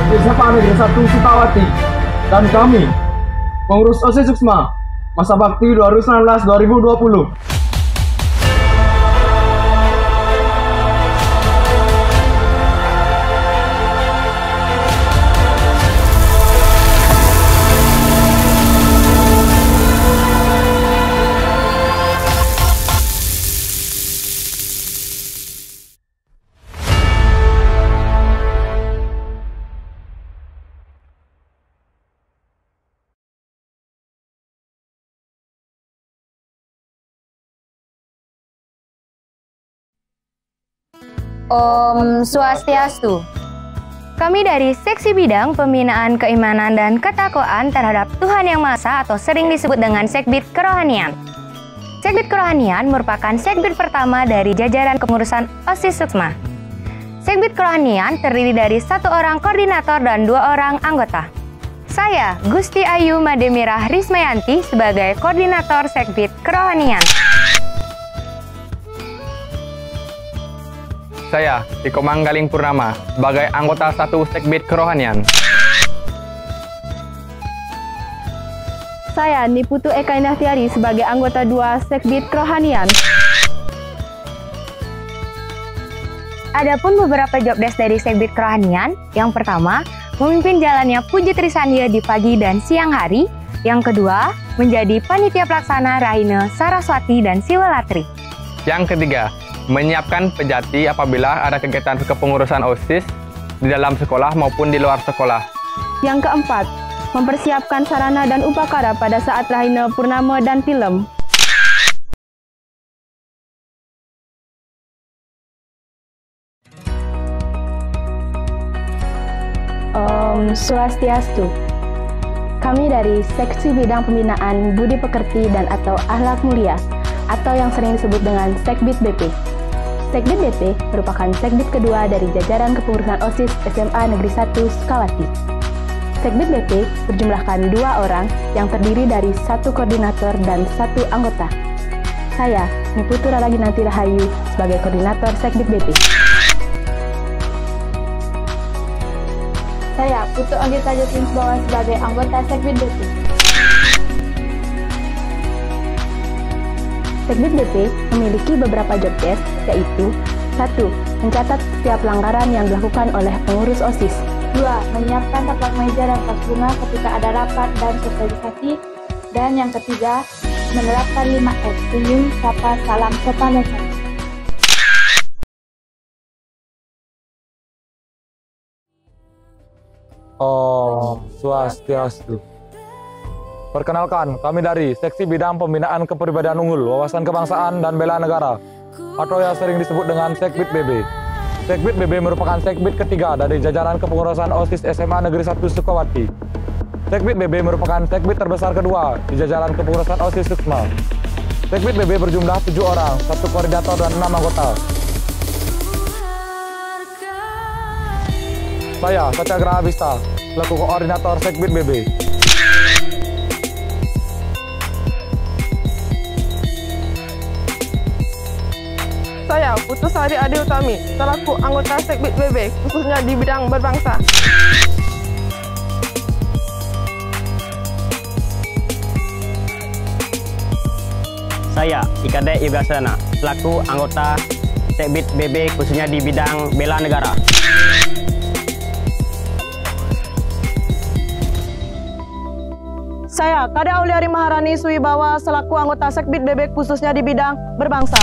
SMA Negeri 1 Sukawati, dan kami, pengurus OSIS Suksma, masa bakti 2019-2020. Om Swastiastu. Kami dari Seksi Bidang Pembinaan Keimanan dan Ketakwaan terhadap Tuhan Yang Maha Esa atau sering disebut dengan Sekbid Kerohanian. Sekbid Kerohanian merupakan sekbid pertama dari jajaran kepengurusan OSIS Suksma. Sekbid Kerohanian terdiri dari 1 orang koordinator dan 2 orang anggota. Saya, Gusti Ayu Mademirah Rismayanti sebagai koordinator Sekbid Kerohanian. Saya, Tiko Manggaling Purnama, sebagai anggota 1 Sekbid Kerohanian. Saya, Niputu Eka Indah-Tiari, sebagai anggota 2 Sekbid Kerohanian. Adapun beberapa job desk dari Sekbid Kerohanian, yang pertama, memimpin jalannya Puji Trisandia di pagi dan siang hari. Yang kedua, menjadi panitia pelaksana Rahina Saraswati dan Siwalatri. Yang ketiga, menyiapkan pejati apabila ada kegiatan kepengurusan OSIS di dalam sekolah maupun di luar sekolah. Yang keempat, mempersiapkan sarana dan upakara pada saat Rahina Purnama dan film. Om Swastiastu. Kami dari Seksi Bidang Pembinaan Budi Pekerti dan atau Akhlak Mulia, atau yang sering disebut dengan Sekbid BP. Sekbid BP merupakan sekbid kedua dari jajaran kepengurusan OSIS SMA Negeri 1 Sukawati. Sekbid BP berjumlahkan 2 orang yang terdiri dari 1 koordinator dan 1 anggota. Saya, Niputu Ralaginanti Rahayu, sebagai koordinator Sekbid BP. Saya, Putu Anggita Jotinsbawa, sebagai anggota Sekbid BP. Sekbid BP memiliki beberapa job desk, yaitu 1. Mencatat setiap pelanggaran yang dilakukan oleh pengurus OSIS. 2. Menyiapkan taplak meja dan tas bunga ketika ada rapat dan sosialisasi. Dan yang ketiga, menerapkan 5S, senyum, sapa, salam, sopan, dan santun. Om Swastiastu. Perkenalkan, kami dari Seksi Bidang Pembinaan Kepribadian Unggul, Wawasan Kebangsaan dan Bela Negara, atau yang sering disebut dengan Sekbid BB. Sekbid BB merupakan sekbid ketiga dari jajaran kepengurusan OSIS SMA Negeri 1 Sukawati. Sekbid BB merupakan sekbid terbesar kedua di jajaran kepengurusan OSIS Suksma. Sekbid BB berjumlah 7 orang, 1 koordinator dan 6 anggota. Saya, Satyagraha Bista, selaku koordinator Sekbid BB. Saya, Putusari Adi Utami, selaku anggota Sekbid BB, khususnya di bidang berbangsa. Saya, Ikade Ibrasana, selaku anggota Sekbid BB, khususnya di bidang bela negara. Saya, Kade Auliari Maharani Suwibawa, selaku anggota Sekbid BB, khususnya di bidang berbangsa.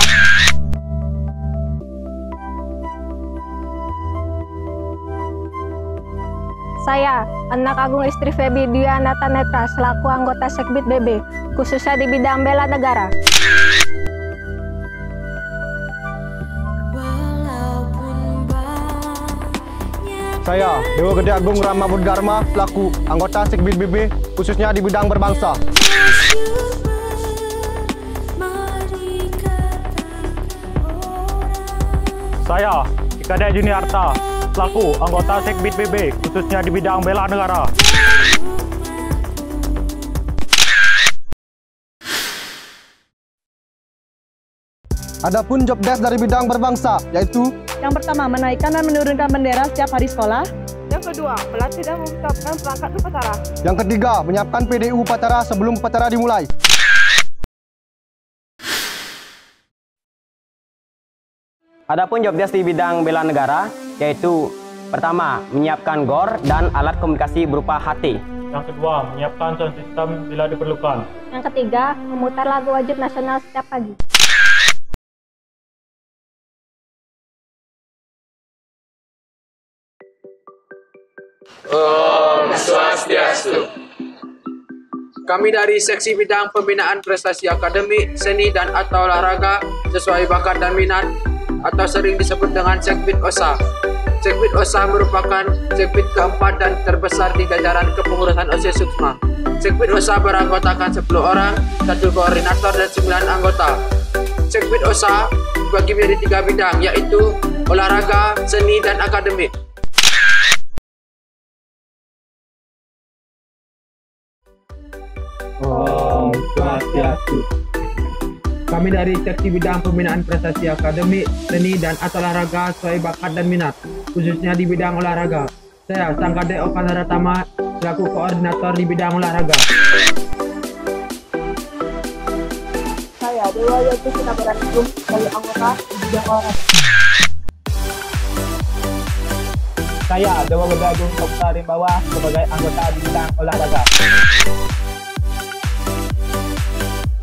Saya, Anak Agung Istri Febi Dianata Netra, selaku anggota Sekbid BB, khususnya di bidang bela negara. Saya, Dewa Gede Agung Rama Buddharma, selaku anggota Sekbid BB, khususnya di bidang berbangsa. Saya, Ikade Juniarta, selaku anggota Sekbid BB, khususnya di bidang bela negara. Adapun job desk dari bidang berbangsa, yaitu Yang pertama, menaikkan dan menurunkan bendera setiap hari sekolah. Yang kedua, melatih dan mempersiapkan perangkat upacara. Yang ketiga, menyiapkan PDU upacara sebelum upacara dimulai. Adapun job desk di bidang bela negara, yaitu pertama, menyiapkan GOR dan alat komunikasi berupa HT. Yang kedua, menyiapkan sound system bila diperlukan. Yang ketiga, memutar lagu wajib nasional setiap pagi. Om Swastiastu. Kami dari Seksi Bidang Pembinaan Prestasi Akademik, Seni dan atau Olahraga sesuai bakat dan minat atau sering disebut dengan Sekbid OSA. Sekbid OSA merupakan sekbid keempat dan terbesar di jajaran kepengurusan OSIS Suksma. Sekbid OSA beranggotakan 10 orang, 1 koordinator dan 9 anggota. Sekbid OSA dibagi menjadi 3 bidang, yaitu olahraga, seni, dan akademik. Om Swastiastu. Kami dari Seksi Bidang Pembinaan Prestasi Akademik, Seni dan atau Olahraga sesuai bakat dan minat, khususnya di bidang olahraga. Saya, Sang Kadek Okan Haratama, selaku koordinator di bidang olahraga. Saya, Dewa Yaitu Sinabarantum, sebagai anggota di bidang olahraga. Saya, Dewa Gede Agung Kopsa Rimbawa, sebagai anggota di bidang olahraga.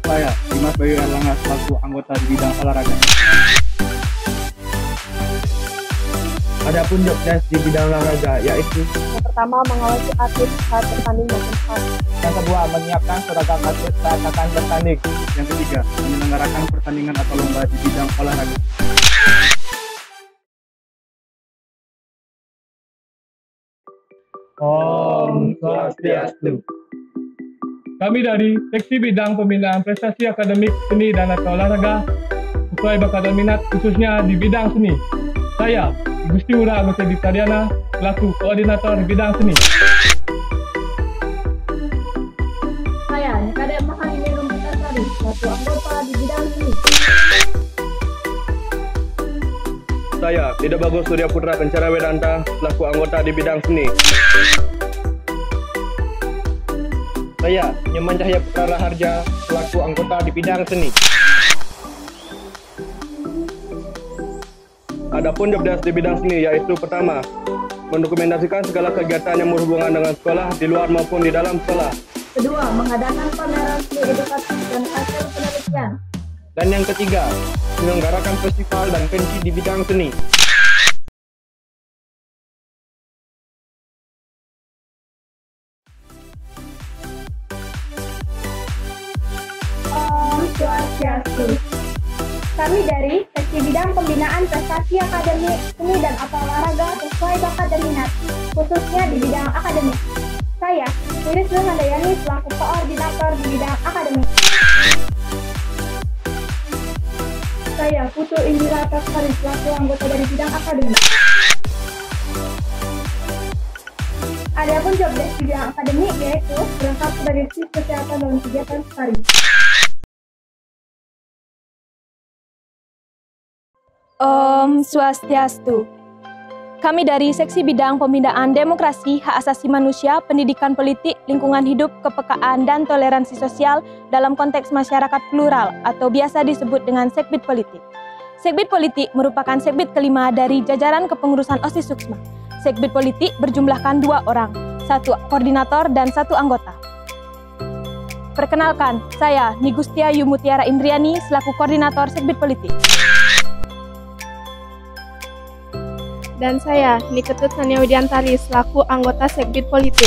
Saya, Dimas Bayu Erlangga, selaku anggota di bidang olahraga. Adapun job desk di bidang olahraga, yaitu Yang pertama, mengawasi atlet saat bertanding dan bertanding. yang kedua, menyiapkan seragam atlet saat akan bertanding. Yang ketiga, menyelenggarakan pertandingan atau lomba di bidang olahraga. Om Swastiastu. Kami dari Seksi Bidang Pembinaan Prestasi Akademik, Seni dan atau Olahraga sesuai bakat dan minat khususnya di bidang seni. Saya, Gusti Ngurah Agus Edi Tariana, selaku koordinator bidang seni. Saya, Kadek Mahanini Rumputasari, selaku anggota di bidang seni. Saya, Tidak Bagus Surya Putra Kencara Wedanta, selaku anggota di bidang seni. Saya, Nyoman Cahya Putra Raharja, selaku anggota di bidang seni. Adapun job desk di bidang seni, yaitu pertama, mendokumentasikan segala kegiatan yang berhubungan dengan sekolah di luar maupun di dalam sekolah. Kedua, mengadakan pameran seni edukasi dan hasil penelitian. Dan yang ketiga, menyelenggarakan festival dan pensi di bidang seni. Om Swastiastu. Kami dari Seksi Bidang Pembinaan Prestasi Akademik, Seni dan atau Olahraga sesuai bakat dan minat, khususnya di bidang akademik. Saya, Iris Handayani, selaku koordinator di bidang akademik. Saya, Putu Indira Taskari, selaku anggota dari bidang akademik. Adapun job desk di bidang akademik yaitu berangkat sebagai siswa kesehatan dalam kegiatan SPARI. Om Swastiastu. Kami dari Seksi Bidang Pembinaan Demokrasi, Hak Asasi Manusia, Pendidikan Politik, Lingkungan Hidup, Kepekaan, dan Toleransi Sosial dalam konteks masyarakat plural atau biasa disebut dengan Sekbid Politik. Sekbid Politik merupakan sekbid kelima dari jajaran kepengurusan OSIS Suksma. Sekbid Politik berjumlahkan 2 orang, 1 koordinator dan 1 anggota. Perkenalkan, saya Nigustia Yumutiara Indriani selaku koordinator Sekbid Politik. Dan saya, Niketut Sania Widiantari, selaku anggota Sekbid Politik.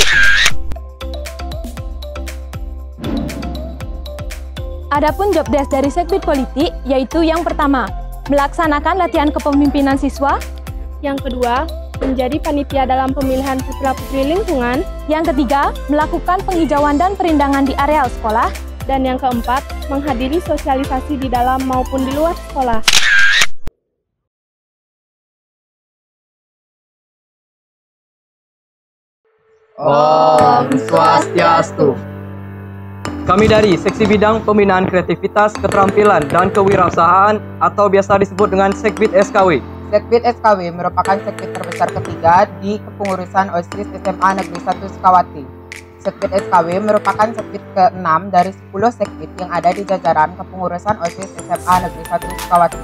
Adapun job desk dari Sekbid Politik yaitu yang pertama, melaksanakan latihan kepemimpinan siswa. Yang kedua, menjadi panitia dalam pemilihan putra-putri lingkungan. Yang ketiga, melakukan penghijauan dan perindangan di areal sekolah. Dan yang keempat, menghadiri sosialisasi di dalam maupun di luar sekolah. Om Swastiastu. Kami dari Seksi Bidang Pembinaan Kreativitas, Keterampilan, dan Kewirausahaan atau biasa disebut dengan Sekbid SKW. Sekbid SKW merupakan sekbid terbesar ketiga di kepengurusan OSIS SMA Negeri 1 Sukawati. Sekbid SKW merupakan sekbid ke-6 dari 10 sekbid yang ada di jajaran kepengurusan OSIS SMA Negeri 1 Sukawati.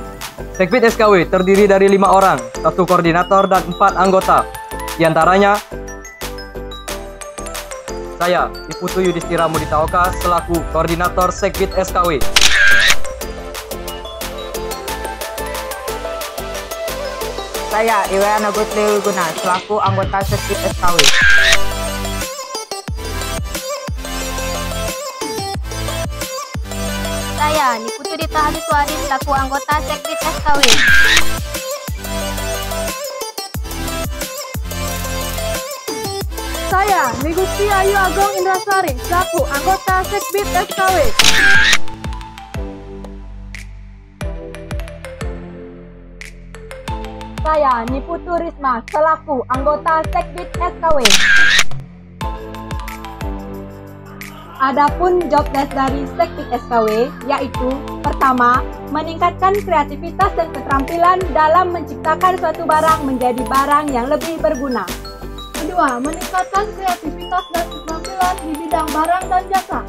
Sekbid SKW terdiri dari 5 orang, 1 koordinator dan 4 anggota. Di antaranya, saya, Iputu Yudhistira Muditaoka, selaku koordinator Sekbid SKW. Saya, Iwayana Gutli Guna, selaku anggota Sekbid SKW. Saya, Niputu Dita Haliswari, selaku anggota Sekbid SKW. Saya, Nigusti Ayu Agong Indrasari, selaku anggota Sekbid SKW. Saya, Niputu Risma, selaku anggota Sekbid SKW. Adapun job desk dari Sekbid SKW yaitu: pertama, meningkatkan kreativitas dan keterampilan dalam menciptakan suatu barang menjadi barang yang lebih berguna. Kedua, meningkatkan kreativitas dan keterampilan di bidang barang dan jasa.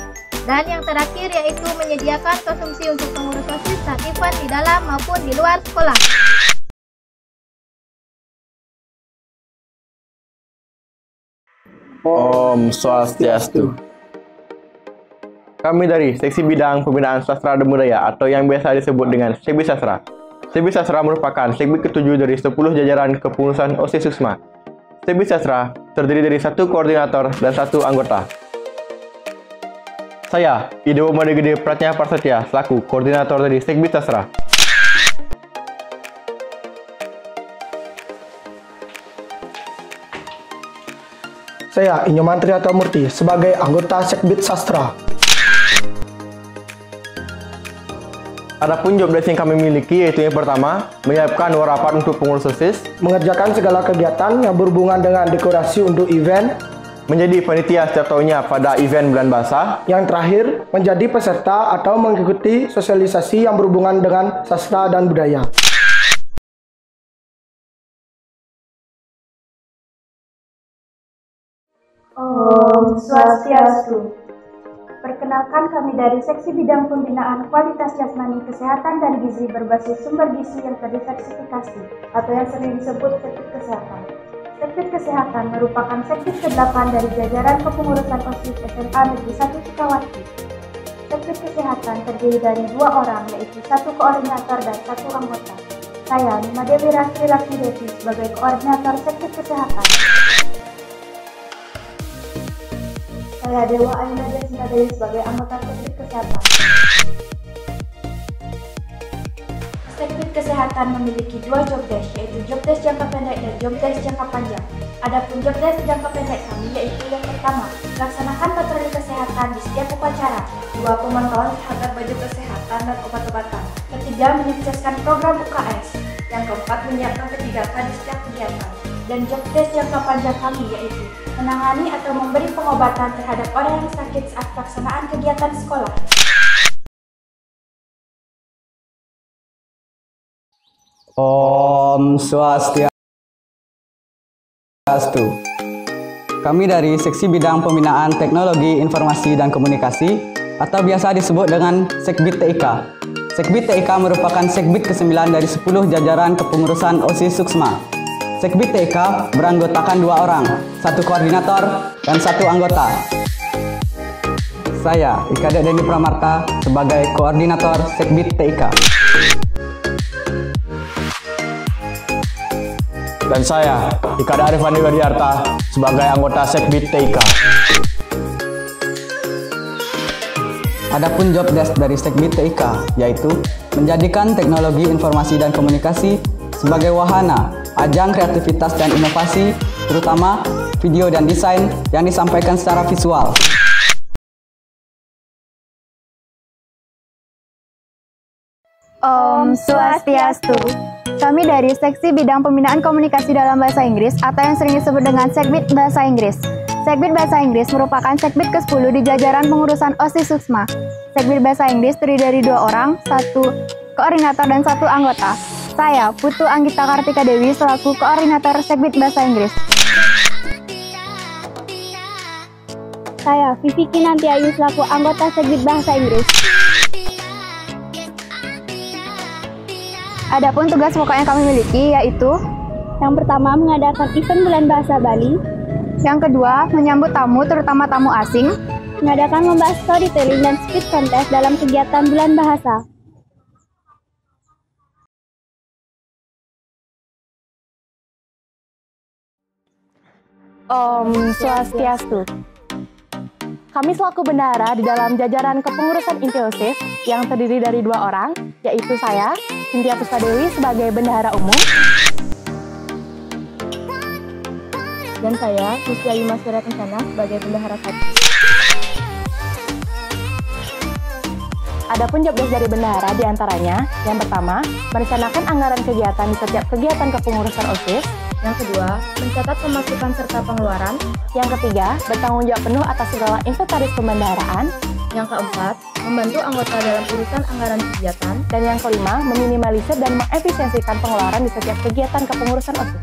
Dan yang terakhir yaitu menyediakan konsumsi untuk pengurus OSIS dan event di dalam maupun di luar sekolah. Om Swastiastu. Kami dari Seksi Bidang Pembinaan Sastra dan Budaya atau yang biasa disebut dengan Sekbid Sastra. Sekbid Sastra merupakan sekbid ke-7 dari 10 jajaran kepengurusan OSIS Suksma. Sekbid Sastra terdiri dari 1 koordinator dan 1 anggota. Saya, Idewo Madegede Pratnya Prasetya, selaku koordinator dari Sekbid Sastra. Saya, Inyoman Triata Murti, sebagai anggota Sekbid Sastra. Adapun job desk yang kami miliki yaitu yang pertama, menyiapkan rapat untuk pengurus OSIS, mengerjakan segala kegiatan yang berhubungan dengan dekorasi untuk event, menjadi panitia setiap tahunnya pada event bulan bahasa, yang terakhir, menjadi peserta atau mengikuti sosialisasi yang berhubungan dengan sastra dan budaya. Om Swastiastu. Perkenalkan, kami dari Seksi Bidang Pembinaan Kualitas Jasmani, Kesehatan dan Gizi berbasis sumber gizi yang terdiversifikasi atau yang sering disebut Sekbid Kesehatan. Sekbid Kesehatan merupakan sekbid ke-8 dari jajaran kepengurusan OSIS SMA Negeri 1 Sukawati. Sekbid Kesehatan terdiri dari 2 orang, yaitu 1 koordinator dan 1 anggota. Saya, Nima Dewi Rastri Lakmi Devi, sebagai koordinator Sekbid Kesehatan. Saya, Dewa Aina Desina Dewi, sebagai anggota Sekbid Kesehatan. Sekbid Kesehatan memiliki 2 job desk, yaitu job desk jangka pendek dan job desk jangka panjang. Adapun job desk jangka pendek kami yaitu yang pertama, melaksanakan patroli kesehatan di setiap upacara. 2, pemantauan terhadap baju kesehatan dan obat-obatan. Ketiga, menyukseskan program UKS. Yang keempat, menyiapkan kebijakan di setiap kegiatan. Dan job desk jangka panjang kami yaitu menangani atau memberi pengobatan terhadap orang yang sakit saat pelaksanaan kegiatan sekolah. Om Swastiastu. Kami dari Seksi Bidang Pembinaan Teknologi Informasi dan Komunikasi atau biasa disebut dengan Sekbid TIK. Sekbid TIK merupakan sekbid ke-9 dari 10 jajaran kepengurusan OSIS Suksma. Sekbid TIK beranggotakan 2 orang, 1 koordinator dan 1 anggota. Saya, Ikadek Denny Pramarta, sebagai koordinator Sekbid TIK. Dan saya, Ikadek Arif Andi Wadiarta, sebagai anggota Sekbid TIK. Adapun job desk dari Sekbid TIK yaitu menjadikan teknologi informasi dan komunikasi sebagai wahana ajang kreativitas dan inovasi, terutama video dan desain yang disampaikan secara visual. Om Swastiastu. Kami dari Seksi Bidang Pembinaan Komunikasi dalam Bahasa Inggris atau yang sering disebut dengan Sekbid Bahasa Inggris. Sekbid Bahasa Inggris merupakan sekbid ke-10 di jajaran pengurusan OSIS Suksma. Sekbid Bahasa Inggris terdiri dari 2 orang, 1 koordinator dan 1 anggota. Saya, Putu Anggita Kartika Dewi, selaku Koordinator Segbit Bahasa Inggris. Saya, Vivi Kinanti Ayu, selaku anggota Segbit Bahasa Inggris. Adapun tugas pokok yang kami miliki yaitu yang pertama, mengadakan event Bulan Bahasa Bali. Yang kedua, menyambut tamu, terutama tamu asing. Mengadakan lomba storytelling dan speech contest dalam kegiatan Bulan Bahasa. Om Swastiastu. Kami selaku bendahara di dalam jajaran kepengurusan inti OSIS yang terdiri dari 2 orang, yaitu saya, Cynthia Puspadewi sebagai bendahara umum, dan saya, Lucia Yuma Surya Kencana sebagai bendahara 1. Adapun job desk dari bendahara diantaranya, yang pertama, merencanakan anggaran kegiatan di setiap kegiatan kepengurusan OSIS. Yang kedua, mencatat pemasukan serta pengeluaran. Yang ketiga, bertanggung jawab penuh atas segala inventaris pembendaharaan. Yang keempat, membantu anggota dalam urusan anggaran kegiatan. Dan yang kelima, meminimalisir dan mengefisiensikan pengeluaran di setiap kegiatan kepengurusan OSIS.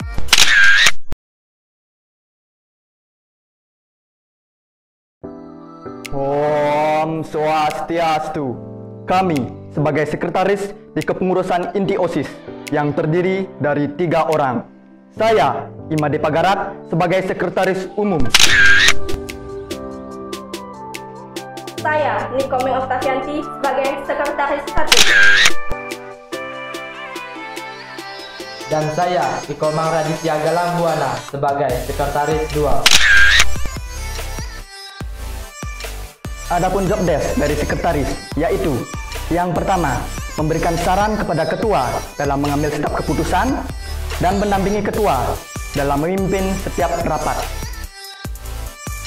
Om Swastiastu. Kami sebagai sekretaris di kepengurusan inti OSIS yang terdiri dari 3 orang. Saya, Imade Pagarat, sebagai sekretaris umum. Saya, Nikomi Oktasianti, sebagai sekretaris 1. Dan saya, Ikomang Raditya Galambuana, sebagai sekretaris 2. Adapun job desk dari sekretaris, yaitu yang pertama, memberikan saran kepada ketua dalam mengambil setiap keputusan dan mendampingi ketua dalam memimpin setiap rapat.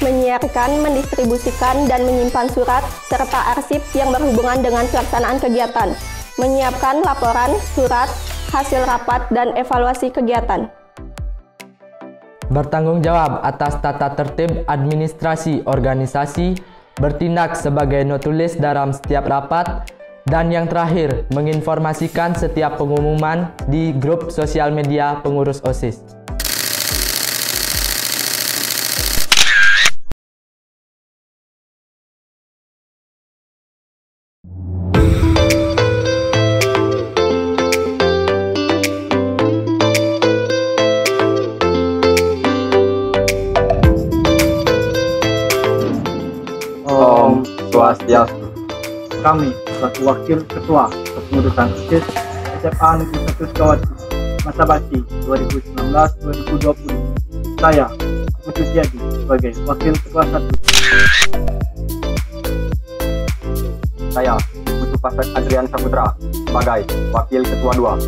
Menyiarkan, mendistribusikan, dan menyimpan surat serta arsip yang berhubungan dengan pelaksanaan kegiatan. Menyiapkan laporan, surat, hasil rapat, dan evaluasi kegiatan. Bertanggung jawab atas tata tertib administrasi organisasi, bertindak sebagai notulis dalam setiap rapat, dan yang terakhir, menginformasikan setiap pengumuman di grup sosial media pengurus OSIS. Om Swastiastu. Kami selaku wakil ketua kepengurusan OSIS SMA Negeri 1 Sukawati masa bakti 2019-2020. Saya, Putu Tiadi, sebagai wakil ketua 1. Saya, Putu Pasek Adrian Saputra, sebagai wakil ketua 2.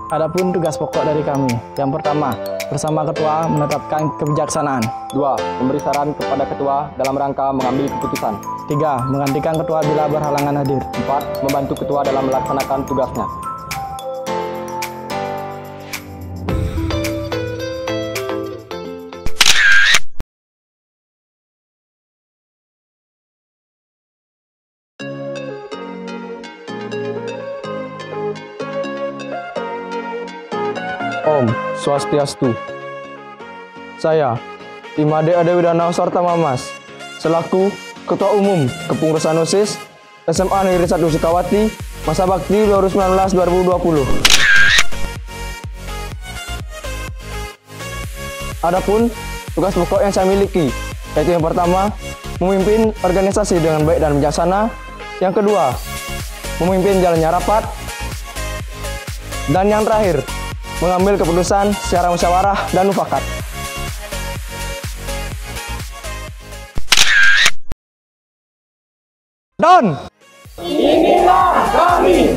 Adapun tugas pokok dari kami, yang pertama, bersama ketua menetapkan kebijaksanaan. 2. Memberi saran kepada ketua dalam rangka mengambil keputusan. 3. Menggantikan ketua bila berhalangan hadir. 4. Membantu ketua dalam melaksanakan tugasnya. Om Swastiastu. Saya, Imade Adewidana Sarta Mamas, selaku Ketua Umum Kepengurusan OSIS SMA Negeri 1 Sukawati, masa bakti 2019-2020. Adapun tugas pokok yang saya miliki, yaitu yang pertama, memimpin organisasi dengan baik dan bijaksana. Yang kedua, memimpin jalannya rapat. Dan yang terakhir, mengambil keputusan secara musyawarah dan mufakat. Dan inilah kami.